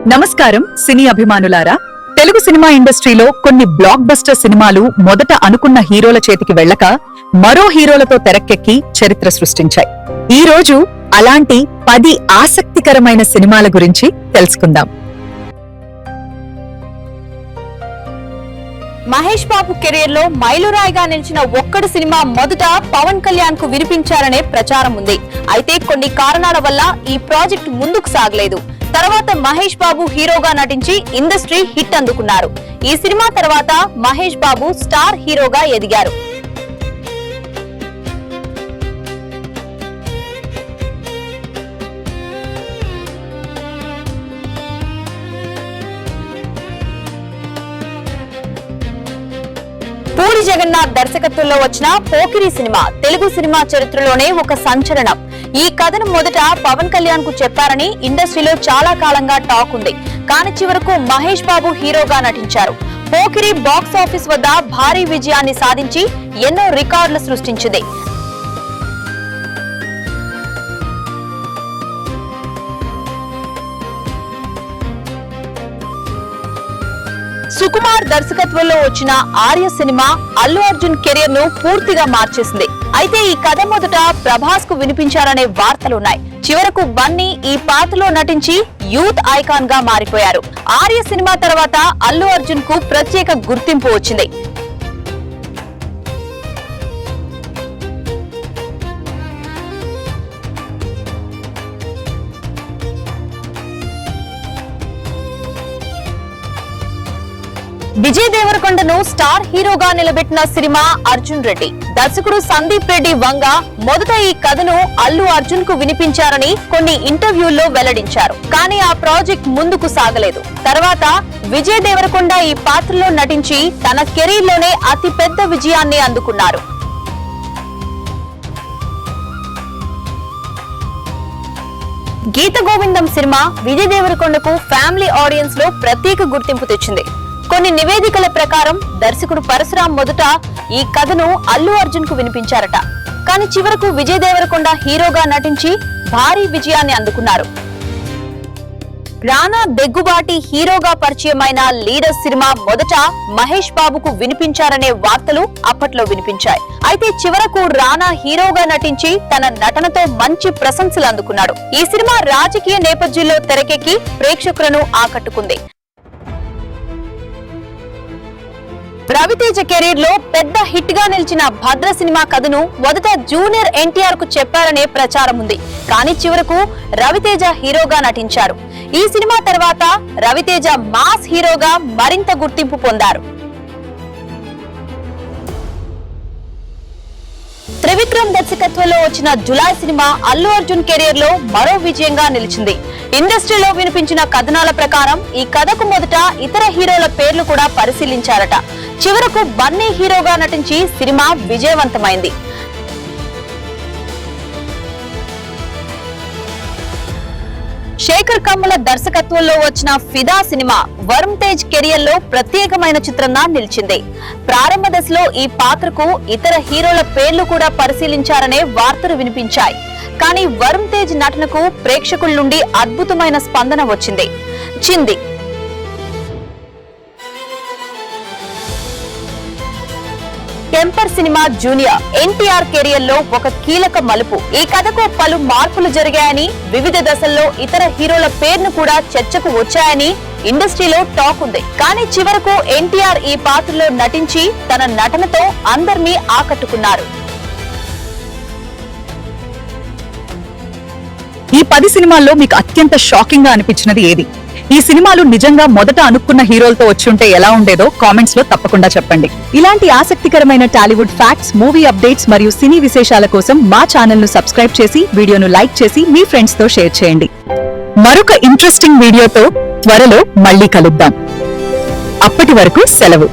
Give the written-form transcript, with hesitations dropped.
నమస్కారం సినీ అభిమానులారా. తెలుగు సినిమా ఇండస్ట్రీలో కొన్ని బ్లాక్ బస్టర్ సినిమాలు మొదట అనుకున్న హీరోల చేతికి వెళ్ళక మరో హీరోలతో తెరకెక్కి చరిత్ర సృష్టించాయి. ఈ రోజు అలాంటి 10 ఆసక్తికరమైన సినిమాల గురించి తెలుసుకుందాం. మహేష్ బాబు కెరీర్ లో మైలురాయిగా నిలిచిన ఒక్కడు సినిమా మొదట పవన్ కళ్యాణ్ కు వినిపించారనే ప్రచారం ఉంది. అయితే కొన్ని కారణాల వల్ల ఈ ప్రాజెక్ట్ ముందుకు సాగలేదు. తర్వాత మహేష్ బాబు హీరోగా నటించి ఇండస్ట్రీ హిట్ అందుకున్నారు. ఈ సినిమా తర్వాత మహేష్ బాబు స్టార్ హీరోగా ఎదిగారు. పూరి జగన్నాథ్ దర్శకత్వంలో వచ్చిన పోకిరి సినిమా తెలుగు సినిమా చరిత్రలోనే ఒక సంచలనం. ఈ కథను మొదట పవన్ కళ్యాణ్ కు చెప్పారని ఇండస్ట్రీలో చాలా కాలంగా టాక్ ఉంది. కానీ చివరకు మహేష్ బాబు హీరోగా నటించారు. పోకిరి బాక్స్ ఆఫీస్ వద్ద భారీ విజయాన్ని సాధించి ఎన్నో రికార్డులు సృష్టించింది. సుకుమార్ దర్శకత్వంలో వచ్చిన ఆర్య సినిమా అల్లు అర్జున్ కెరీర్ ను పూర్తిగా మార్చేసింది. అయితే ఈ కథ మొదట ప్రభాస్ కు వినిపించారనే వార్తలున్నాయి. చివరకు బన్నీ ఈ పాత్రలో నటించి యూత్ ఐకాన్ గా మారిపోయారు. ఆర్య సినిమా తర్వాత అల్లు అర్జున్ కు ప్రత్యేక గుర్తింపు వచ్చింది. విజయ్ దేవరకొండను స్టార్ హీరోగా నిలబెట్టిన సినిమా అర్జున్ రెడ్డి. దర్శకుడు సందీప్ రెడ్డి వంగ మొదట ఈ కథను అల్లు అర్జున్ కు వినిపించారని కొన్ని ఇంటర్వ్యూల్లో వెల్లడించారు. కానీ ఆ ప్రాజెక్ట్ ముందుకు సాగలేదు. తర్వాత విజయ్ దేవరకొండ ఈ పాత్రలో నటించి తన కెరీర్ లోనే అతి పెద్ద విజయాన్ని అందుకున్నారు. గీత గోవిందం సినిమా విజయ్ దేవరకొండకు ఫ్యామిలీ ఆడియన్స్ లో ప్రత్యేక గుర్తింపు తెచ్చింది. కొన్ని నివేదికల ప్రకారం దర్శకుడు పరశురాం మొదట ఈ కథను అల్లు అర్జున్ కు వినిపించారట. కానీ చివరకు విజయ్ దేవరకొండ హీరోగా నటించి భారీ విజయాన్ని అందుకున్నారు. రానా దగ్గుబాటి హీరోగా పరిచయమైన లీడర్ సినిమా మొదట మహేష్ బాబుకు వినిపించారనే వార్తలు అప్పట్లో వినిపించాయి. అయితే చివరకు రానా హీరోగా నటించి తన నటనతో మంచి ప్రశంసలు అందుకున్నాడు. ఈ సినిమా రాజకీయ నేపథ్యంలో తెరకెక్కి ప్రేక్షకులను ఆకట్టుకుంది. రవితేజ కెరీర్ లో పెద్ద హిట్ గా నిలిచిన భద్ర సినిమా కథను మొదట జూనియర్ ఎన్టీఆర్ కు చెప్పారనే ప్రచారం ఉంది. కానీ చివరకు రవితేజ హీరోగా నటించారు. ఈ సినిమా తర్వాత రవితేజ మాస్ హీరోగా మరింత గుర్తింపు పొందారు. త్రివిక్రమ్ దర్శకత్వంలో వచ్చిన July cinema Allu Arjun career లో మరో విజయంగా నిలిచింది. ఇండస్ట్రీలో వినిపించిన కథనాల ప్రకారం ఈ కథకు మొదట ఇతర హీరోల పేర్లు కూడా పరిశీలించారట. చివరకు బన్నీ హీరోగా నటించి సినిమా విజయవంతమైంది. శేఖర్ కమ్ముల దర్శకత్వంలో వచ్చిన ఫిదా సినిమా వరుణ్ తేజ్ కెరియర్ లో ప్రత్యేకమైన చిత్రంగా నిలిచింది. ప్రారంభ దశలో ఈ పాత్రకు ఇతర హీరోల పేర్లు కూడా పరిశీలించారనే వార్తలు వినిపించాయి. కానీ వరుణ్ తేజ్ నటనకు ప్రేక్షకుల నుండి అద్భుతమైన స్పందన వచ్చింది. చింది temper cinema junior NTR career లో ఒక కీలక మలుపు. ఈ కథకు పలు మార్పులు జరిగాయని, వివిధ దశల్లో ఇతర హీరోల పేర్లు కూడా చర్చకు వచ్చాయని ఇండస్ట్రీలో టాక్ ఉంది. కానీ చివరకు ఎన్టీఆర్ ఈ పాత్రలో నటించి తన నటనతో అందరినీ ఆకట్టుకున్నారు. ఈ 10 సినిమాల్లో మీకు అత్యంత షాకింగ్ గా అనిపించినది ఏది? ఈ సినిమాలు నిజంగా మొదట అనుకున్న హీరోలతో వచ్చుంటే ఎలా ఉండేదో కామెంట్స్ లో తప్పకుండా చెప్పండి. ఇలాంటి ఆసక్తికరమైన టాలీవుడ్ ఫ్యాక్ట్స్, మూవీ అప్డేట్స్ మరియు సినీ విశేషాల కోసం మా ఛానల్ ను సబ్స్క్రైబ్ చేసి వీడియోను లైక్ చేసి మీ ఫ్రెండ్స్ తో షేర్ చేయండి. మరొక ఇంట్రెస్టింగ్ వీడియోతో త్వరలో మళ్ళీ కలుద్దాం. అప్పటి వరకు సెలవు.